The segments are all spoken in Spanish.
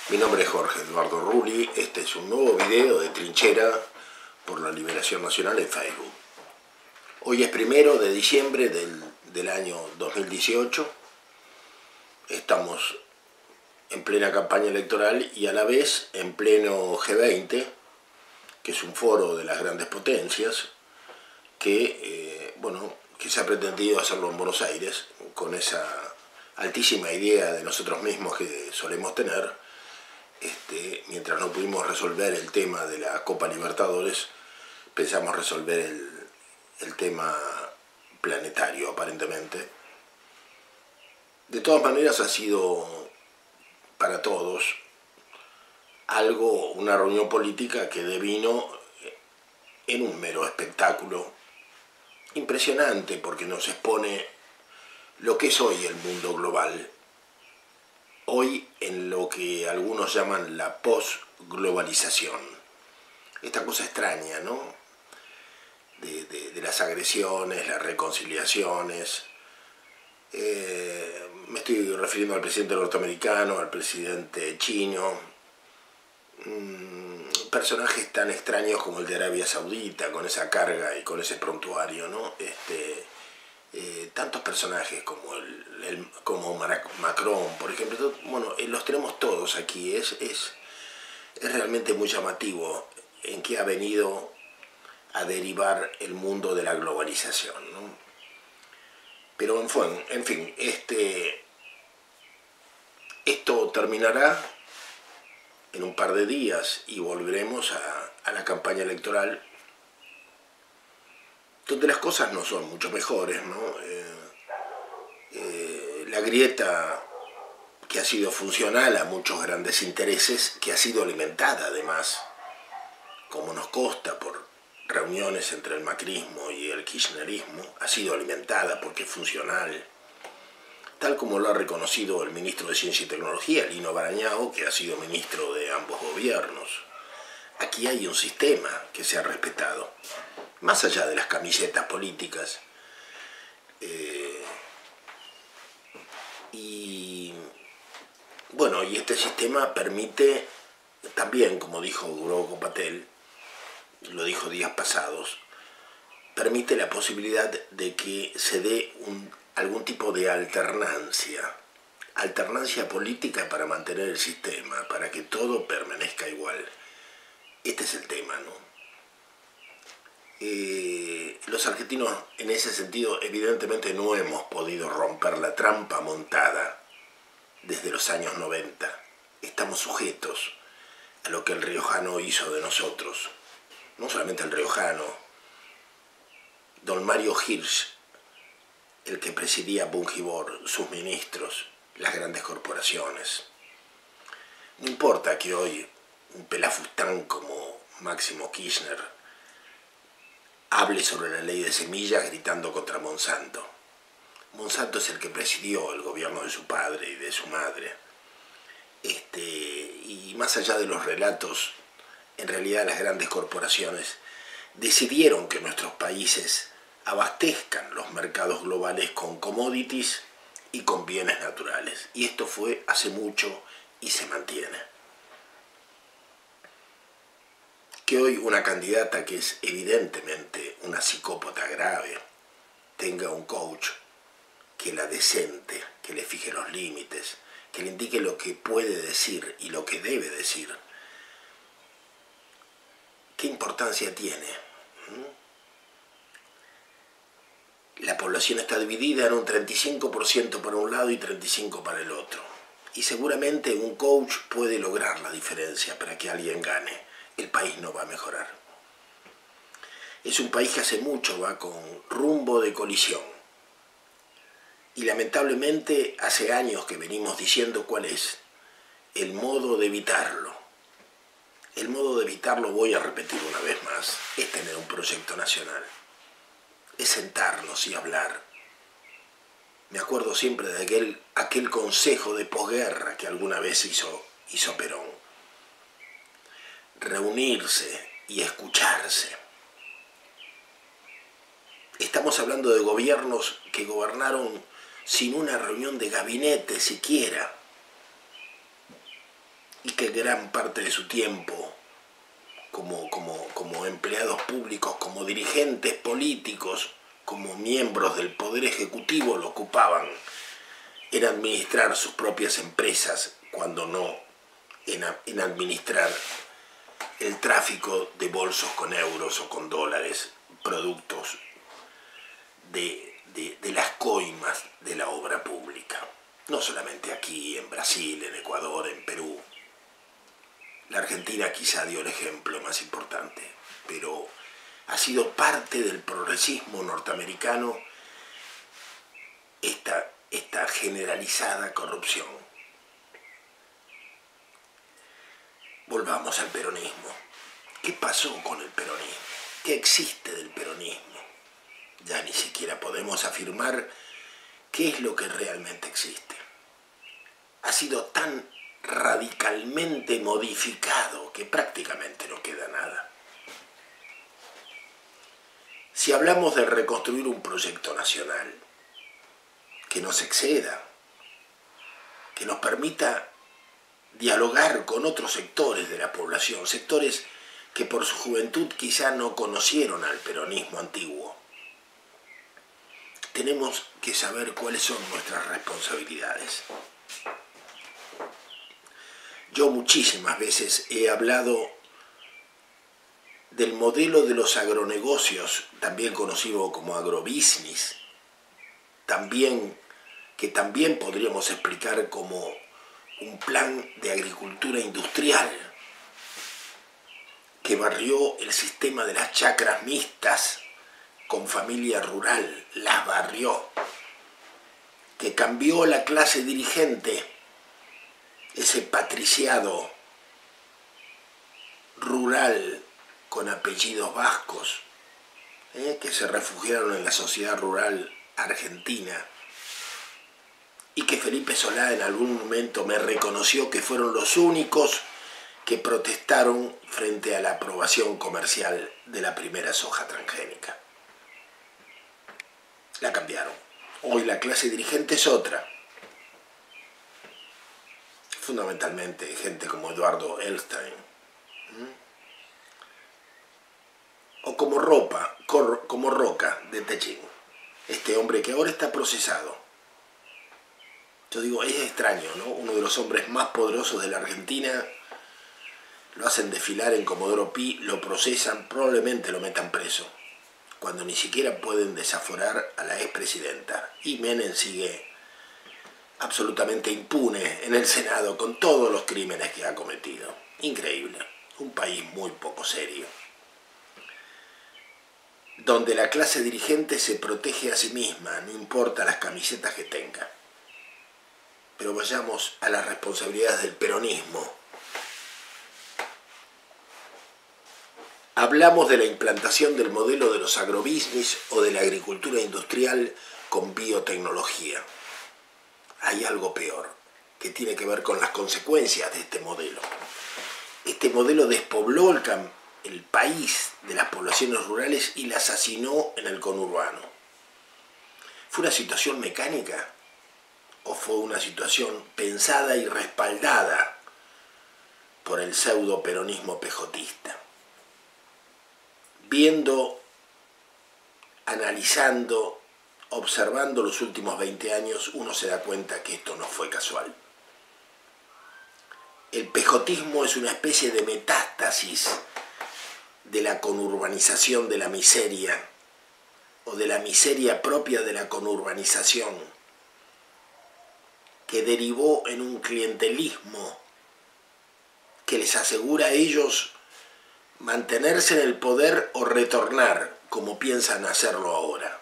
Mi nombre es Jorge Eduardo Rulli, este es un nuevo video de Trinchera por la Liberación Nacional en Facebook. Hoy es 1 de diciembre del año 2018, estamos en plena campaña electoral y a la vez en pleno G20, que es un foro de las grandes potencias, que se ha pretendido hacerlo en Buenos Aires, con esa altísima idea de nosotros mismos que solemos tener. Mientras no pudimos resolver el tema de la Copa Libertadores, pensamos resolver el tema planetario, aparentemente. De todas maneras, ha sido para todos una reunión política que devino en un mero espectáculo impresionante, porque nos expone lo que es hoy el mundo global. Hoy en lo que algunos llaman la posglobalización. Esta cosa extraña, ¿no? De las agresiones, las reconciliaciones. Me estoy refiriendo al presidente norteamericano, al presidente chino. Personajes tan extraños como el de Arabia Saudita, con esa carga y con ese prontuario, ¿no? Tantos personajes como Macron, por ejemplo, los tenemos todos aquí. Es realmente muy llamativo en qué ha venido a derivar el mundo de la globalización, ¿no? Pero en fin, esto terminará en un par de días y volveremos a la campaña electoral, donde las cosas no son mucho mejores, ¿no? La grieta que ha sido funcional a muchos grandes intereses, que ha sido alimentada además, como nos consta por reuniones entre el macrismo y el kirchnerismo, ha sido alimentada porque es funcional, tal como lo ha reconocido el ministro de Ciencia y Tecnología, Lino Barañao, que ha sido ministro de ambos gobiernos. Aquí hay un sistema que se ha respetado, más allá de las camisetas políticas. Y este sistema permite también, como dijo Grogo Patel, lo dijo días pasados, permite la posibilidad de que se dé algún tipo de alternancia política para mantener el sistema, para que todo permanezca igual. Este es el tema, ¿no? Los argentinos, en ese sentido, evidentemente no hemos podido romper la trampa montada desde los años 90. Estamos sujetos a lo que el riojano hizo de nosotros. No solamente el riojano, don Mario Hirsch, el que presidía Bungibor, sus ministros, las grandes corporaciones. No importa que hoy un pelafustán como Máximo Kirchner hable sobre la ley de semillas gritando contra Monsanto. Monsanto es el que presidió el gobierno de su padre y de su madre. Y más allá de los relatos, en realidad las grandes corporaciones decidieron que nuestros países abastezcan los mercados globales con commodities y con bienes naturales. Y esto fue hace mucho y se mantiene. Que hoy una candidata que es evidentemente una psicópata grave tenga un coach que la descente, que le fije los límites, que le indique lo que puede decir y lo que debe decir. ¿Qué importancia tiene? La población está dividida en un 35% para un lado y 35% para el otro. Y seguramente un coach puede lograr la diferencia para que alguien gane. El país no va a mejorar. Es un país que hace mucho va con rumbo de colisión. Y lamentablemente hace años que venimos diciendo cuál es el modo de evitarlo. El modo de evitarlo, voy a repetir una vez más, es tener un proyecto nacional. Es sentarnos y hablar. Me acuerdo siempre de aquel consejo de posguerra que alguna vez hizo Perón. Reunirse y escucharse. Estamos hablando de gobiernos que gobernaron sin una reunión de gabinete siquiera. y que gran parte de su tiempo como empleados públicos, como dirigentes políticos, como miembros del Poder Ejecutivo lo ocupaban en administrar sus propias empresas, cuando no en administrar el tráfico de bolsos con euros o con dólares, productos de las coimas de la obra pública. No solamente aquí, en Brasil, en Ecuador, en Perú. La Argentina quizá dio el ejemplo más importante, pero ha sido parte del progresismo norteamericano esta generalizada corrupción. Volvamos al peronismo. ¿Qué pasó con el peronismo? ¿Qué existe del peronismo? Ya ni siquiera podemos afirmar qué es lo que realmente existe. Ha sido tan radicalmente modificado que prácticamente no queda nada. Si hablamos de reconstruir un proyecto nacional que nos exceda, que nos permita dialogar con otros sectores de la población, sectores que por su juventud quizá no conocieron al peronismo antiguo, tenemos que saber cuáles son nuestras responsabilidades. Yo muchísimas veces he hablado del modelo de los agronegocios, también conocido como agrobusiness, que también podríamos explicar como un plan de agricultura industrial que barrió el sistema de las chacras mixtas con familia rural, las barrió, que cambió la clase dirigente, ese patriciado rural con apellidos vascos, que se refugiaron en la sociedad rural argentina, y que Felipe Solá en algún momento me reconoció que fueron los únicos que protestaron frente a la aprobación comercial de la primera soja transgénica. La cambiaron. Hoy la clase dirigente es otra. Fundamentalmente gente como Eduardo Elstein, o como Roca de Techín, este hombre que ahora está procesado. Yo digo, es extraño, ¿no? Uno de los hombres más poderosos de la Argentina, lo hacen desfilar en Comodoro Pi, lo procesan, probablemente lo metan preso, cuando ni siquiera pueden desaforar a la expresidenta. Y Menem sigue absolutamente impune en el Senado con todos los crímenes que ha cometido. Increíble. Un país muy poco serio, donde la clase dirigente se protege a sí misma, no importa las camisetas que tenga. Pero vayamos a las responsabilidades del peronismo. Hablamos de la implantación del modelo de los agrobusiness o de la agricultura industrial con biotecnología. Hay algo peor, que tiene que ver con las consecuencias de este modelo. Este modelo despobló el país de las poblaciones rurales y las hacinó en el conurbano. ¿Fue una situación mecánica o fue una situación pensada y respaldada por el pseudo peronismo pejotista? Viendo, analizando, observando los últimos 20 años, uno se da cuenta que esto no fue casual. El pejotismo es una especie de metástasis de la conurbanización de la miseria, o de la miseria propia de la conurbanización, que derivó en un clientelismo que les asegura a ellos mantenerse en el poder o retornar, como piensan hacerlo ahora.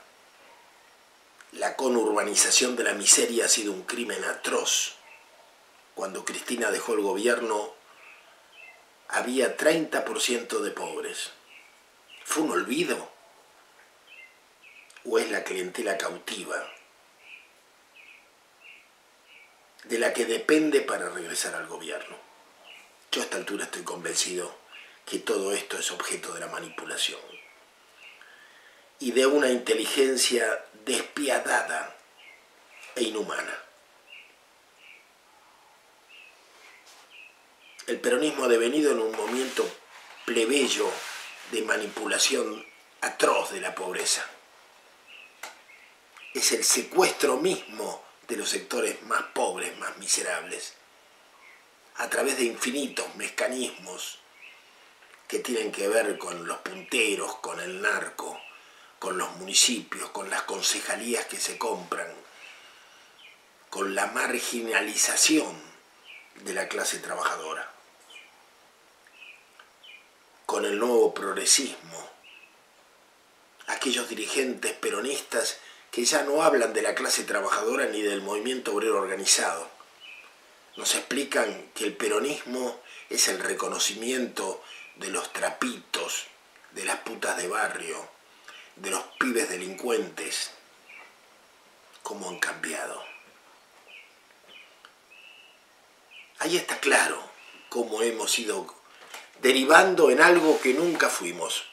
La conurbanización de la miseria ha sido un crimen atroz. Cuando Cristina dejó el gobierno, había 30% de pobres. ¿Fue un olvido? ¿O es la clientela cautiva de la que depende para regresar al gobierno? Yo a esta altura estoy convencido que todo esto es objeto de la manipulación y de una inteligencia despiadada e inhumana. El peronismo ha devenido en un momento plebeyo de manipulación atroz de la pobreza. Es el secuestro mismo de los sectores más pobres, más miserables, a través de infinitos mecanismos que tienen que ver con los punteros, con el narco, con los municipios, con las concejalías que se compran, con la marginalización de la clase trabajadora, con el nuevo progresismo, aquellos dirigentes peronistas que ya no hablan de la clase trabajadora ni del movimiento obrero organizado. Nos explican que el peronismo es el reconocimiento de los trapitos, de las putas de barrio, de los pibes delincuentes. ¿Cómo han cambiado? Ahí está claro cómo hemos ido derivando en algo que nunca fuimos.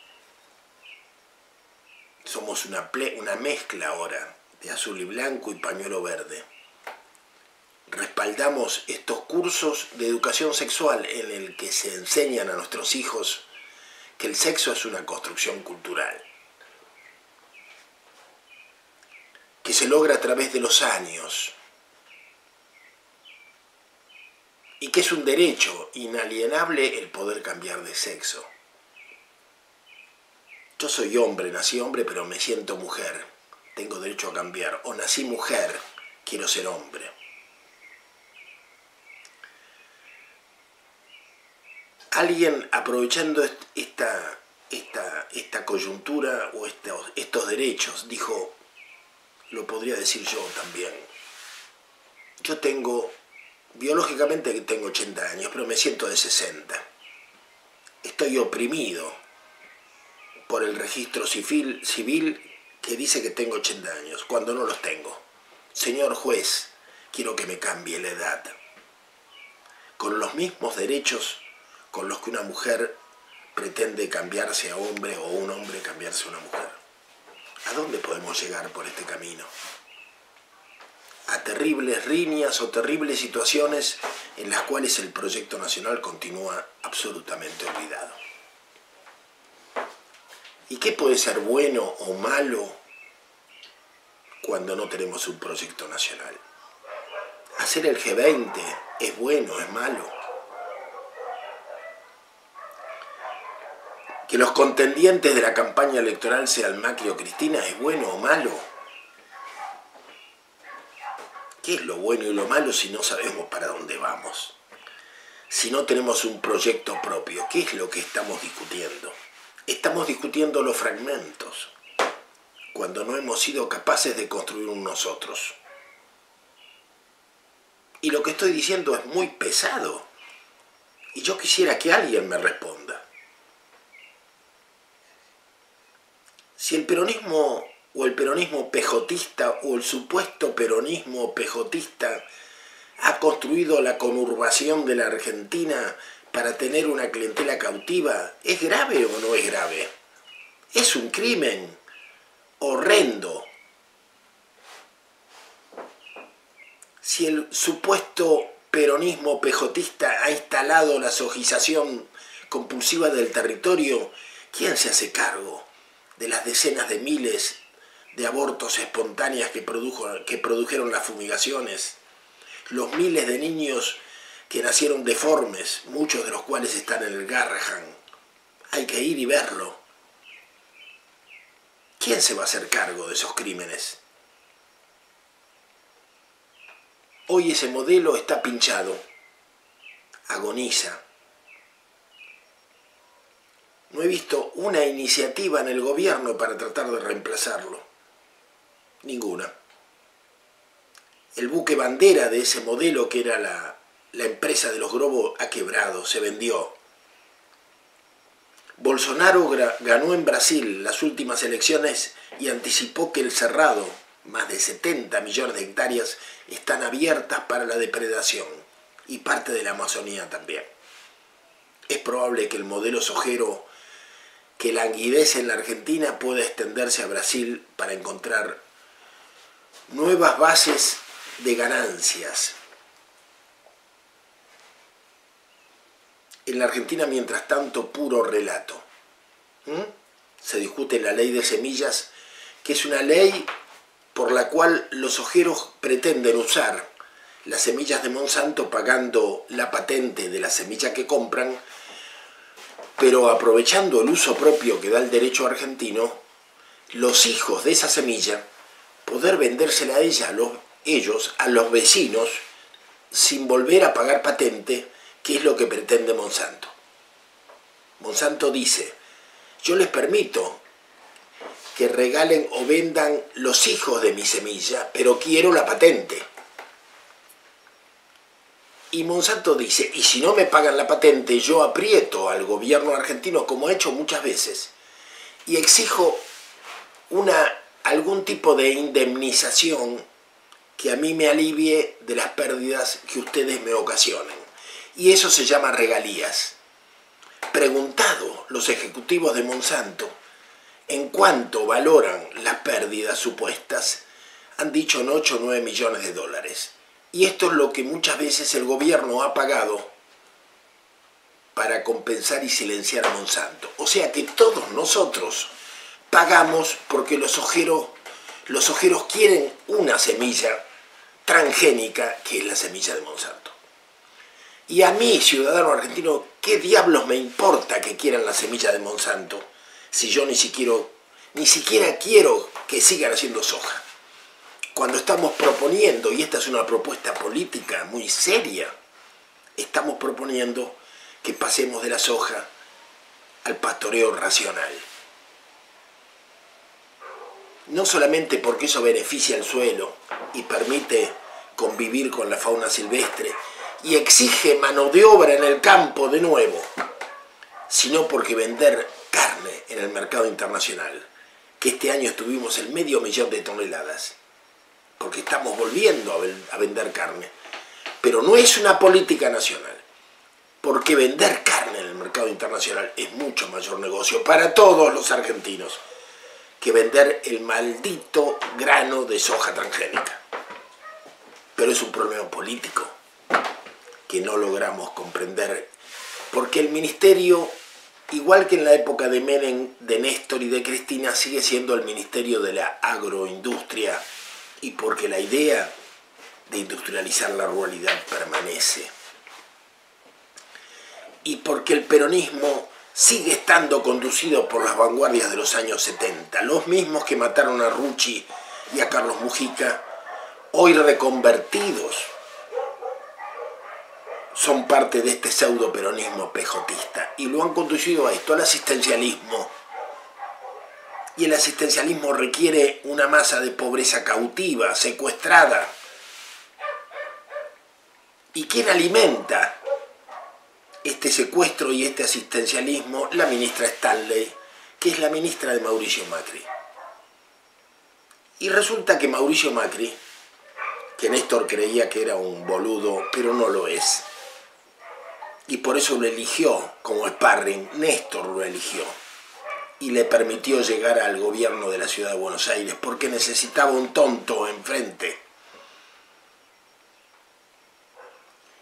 Somos una mezcla ahora de azul y blanco y pañuelo verde. Respaldamos estos cursos de educación sexual en el que se enseñan a nuestros hijos que el sexo es una construcción cultural, que se logra a través de los años y que es un derecho inalienable el poder cambiar de sexo. Yo soy hombre, nací hombre, pero me siento mujer. Tengo derecho a cambiar. O nací mujer, quiero ser hombre. Alguien aprovechando esta coyuntura o estos derechos dijo, lo podría decir yo también. Yo biológicamente tengo 80 años, pero me siento de 60. Estoy oprimido por el registro civil que dice que tengo 80 años, cuando no los tengo. Señor juez, quiero que me cambie la edad. Con los mismos derechos con los que una mujer pretende cambiarse a hombre o un hombre cambiarse a una mujer. ¿A dónde podemos llegar por este camino? A terribles riñas o terribles situaciones en las cuales el proyecto nacional continúa absolutamente olvidado. ¿Y qué puede ser bueno o malo cuando no tenemos un proyecto nacional? ¿Hacer el G20 es bueno, es malo? ¿Que los contendientes de la campaña electoral sean Macri o Cristina es bueno o malo? ¿Qué es lo bueno y lo malo si no sabemos para dónde vamos? Si no tenemos un proyecto propio, ¿qué es lo que estamos discutiendo? Estamos discutiendo los fragmentos, cuando no hemos sido capaces de construir un nosotros. Y lo que estoy diciendo es muy pesado, y yo quisiera que alguien me responda. Si el peronismo o el peronismo pejotista o el supuesto peronismo pejotista ha construido la conurbación de la Argentina para tener una clientela cautiva, ¿es grave o no es grave? Es un crimen horrendo. Si el supuesto peronismo pejotista ha instalado la sojización compulsiva del territorio, ¿quién se hace cargo de las decenas de miles de abortos espontáneos que produjeron las fumigaciones? Los miles de niños que nacieron deformes, muchos de los cuales están en el Garrahan. Hay que ir y verlo. ¿Quién se va a hacer cargo de esos crímenes? Hoy ese modelo está pinchado, agoniza. No he visto una iniciativa en el gobierno para tratar de reemplazarlo. Ninguna. El buque bandera de ese modelo, que era la empresa de los globos, ha quebrado, se vendió. Bolsonaro ganó en Brasil las últimas elecciones y anticipó que el Cerrado, más de 70 millones de hectáreas, están abiertas para la depredación, y parte de la Amazonía también. Es probable que el modelo sojero que languidece en la Argentina pueda extenderse a Brasil para encontrar nuevas bases de ganancias. en la Argentina, mientras tanto, puro relato. Se discute la ley de semillas, que es una ley por la cual los ojeros pretenden usar las semillas de Monsanto pagando la patente de la semilla que compran, pero aprovechando el uso propio que da el derecho argentino, los hijos de esa semilla poder vendérsela a ellos, a los vecinos, sin volver a pagar patente, que es lo que pretende Monsanto. Monsanto dice: yo les permito que regalen o vendan los hijos de mi semilla, pero quiero la patente. Y Monsanto dice: y si no me pagan la patente, yo aprieto al gobierno argentino, como ha hecho muchas veces, y exijo algún tipo de indemnización que a mí me alivie de las pérdidas que ustedes me ocasionen. Y eso se llama regalías. Preguntado los ejecutivos de Monsanto en cuánto valoran las pérdidas supuestas, han dicho en 8 o 9 millones de dólares. Y esto es lo que muchas veces el gobierno ha pagado para compensar y silenciar a Monsanto. O sea que todos nosotros pagamos porque los ojeros quieren una semilla transgénica, que es la semilla de Monsanto. Y a mí, ciudadano argentino, ¿qué diablos me importa que quieran la semilla de Monsanto si yo ni siquiera quiero que sigan haciendo soja? Cuando estamos proponiendo, y esta es una propuesta política muy seria, estamos proponiendo que pasemos de la soja al pastoreo racional. No solamente porque eso beneficia el suelo y permite convivir con la fauna silvestre y exige mano de obra en el campo de nuevo, sino porque vender carne en el mercado internacional, que este año estuvimos en 500.000 de toneladas, porque estamos volviendo a vender carne, pero no es una política nacional, porque vender carne en el mercado internacional es mucho mayor negocio para todos los argentinos que vender el maldito grano de soja transgénica. Pero es un problema político que no logramos comprender, porque el ministerio, igual que en la época de Menem, de Néstor y de Cristina, sigue siendo el ministerio de la agroindustria, y porque la idea de industrializar la ruralidad permanece. Y porque el peronismo sigue estando conducido por las vanguardias de los años 70, los mismos que mataron a Rucci y a Carlos Mujica, hoy reconvertidos, son parte de este pseudo peronismo pejotista y lo han conducido a esto, al asistencialismo. Y el asistencialismo requiere una masa de pobreza cautiva, secuestrada. ¿Y quién alimenta este secuestro y este asistencialismo? La ministra Stanley, que es la ministra de Mauricio Macri. Y resulta que Mauricio Macri, que Néstor creía que era un boludo, pero no lo es, y por eso lo eligió como sparring, Néstor lo eligió y le permitió llegar al gobierno de la ciudad de Buenos Aires, porque necesitaba un tonto enfrente.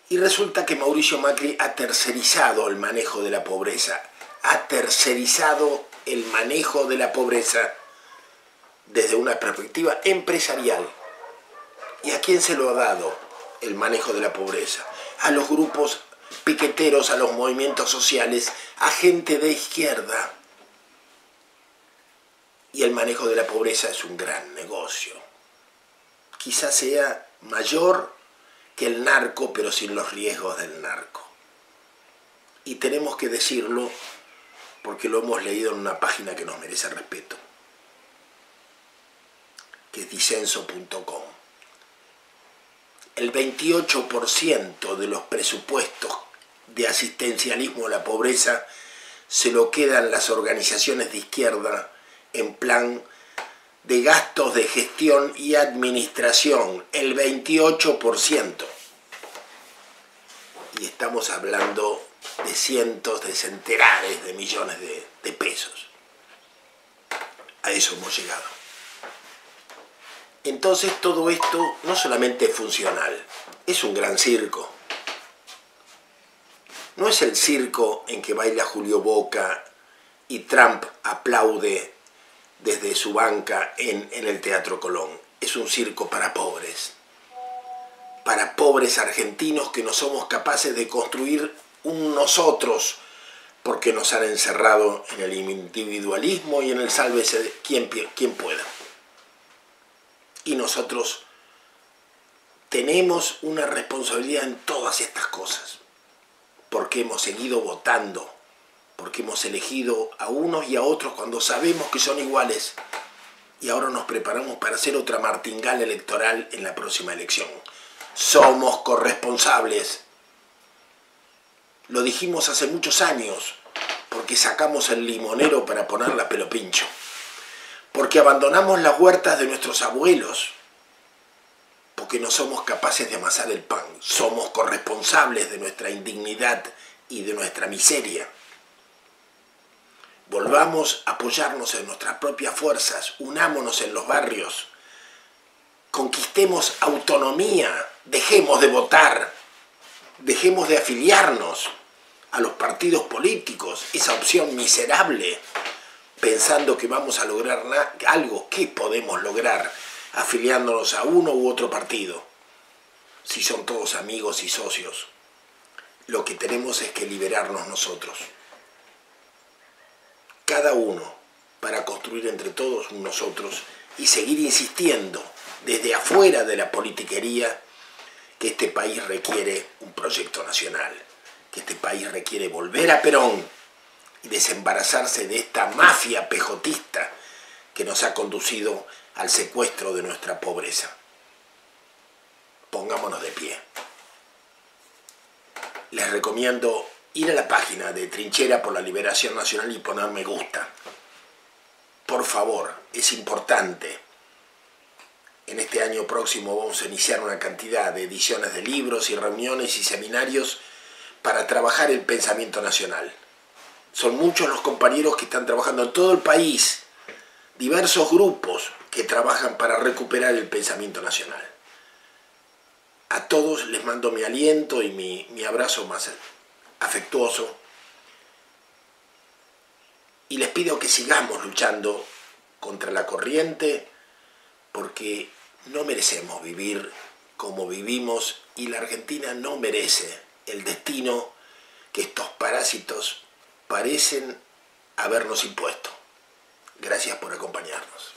Y resulta que Mauricio Macri ha tercerizado el manejo de la pobreza, ha tercerizado el manejo de la pobreza desde una perspectiva empresarial. ¿Y a quién se lo ha dado el manejo de la pobreza? A los grupos piqueteros, a los movimientos sociales, a gente de izquierda. Y el manejo de la pobreza es un gran negocio. Quizás sea mayor que el narco, pero sin los riesgos del narco. Y tenemos que decirlo porque lo hemos leído en una página que nos merece respeto, que es disenso.com. El 28% de los presupuestos de asistencialismo a la pobreza se lo quedan las organizaciones de izquierda en plan de gastos de gestión y administración, el 28%. Y estamos hablando de cientos de centenares de millones de pesos. A eso hemos llegado. Entonces todo esto no solamente es funcional, es un gran circo. no es el circo en que baila Julio Boca y Trump aplaude desde su banca en el Teatro Colón. Es un circo para pobres argentinos que no somos capaces de construir un nosotros porque nos han encerrado en el individualismo y en el sálvese quien pueda. Y nosotros tenemos una responsabilidad en todas estas cosas, porque hemos seguido votando, porque hemos elegido a unos y a otros cuando sabemos que son iguales, y ahora nos preparamos para hacer otra martingala electoral en la próxima elección. Somos corresponsables. Lo dijimos hace muchos años, porque sacamos el limonero para ponerla a pelo pincho, porque abandonamos las huertas de nuestros abuelos, porque no somos capaces de amasar el pan. Somos corresponsables de nuestra indignidad y de nuestra miseria. Volvamos a apoyarnos en nuestras propias fuerzas, unámonos en los barrios, conquistemos autonomía, dejemos de votar, dejemos de afiliarnos a los partidos políticos, esa opción miserable, pensando que vamos a lograr algo. ¿Qué podemos lograr afiliándonos a uno u otro partido? Si son todos amigos y socios, lo que tenemos es que liberarnos nosotros, cada uno, para construir entre todos un nosotros y seguir insistiendo desde afuera de la politiquería que este país requiere un proyecto nacional, que este país requiere volver a Perón y desembarazarse de esta mafia pejotista que nos ha conducido al secuestro de nuestra pobreza. Pongámonos de pie. Les recomiendo ir a la página de Trinchera por la Liberación Nacional y poner me gusta. Por favor, es importante. En este año próximo vamos a iniciar una cantidad de ediciones de libros y reuniones y seminarios para trabajar el pensamiento nacional. Son muchos los compañeros que están trabajando en todo el país, diversos grupos que trabajan para recuperar el pensamiento nacional. A todos les mando mi aliento y mi abrazo más afectuoso y les pido que sigamos luchando contra la corriente, porque no merecemos vivir como vivimos y la Argentina no merece el destino que estos parásitos parecen habernos impuesto. Gracias por acompañarnos.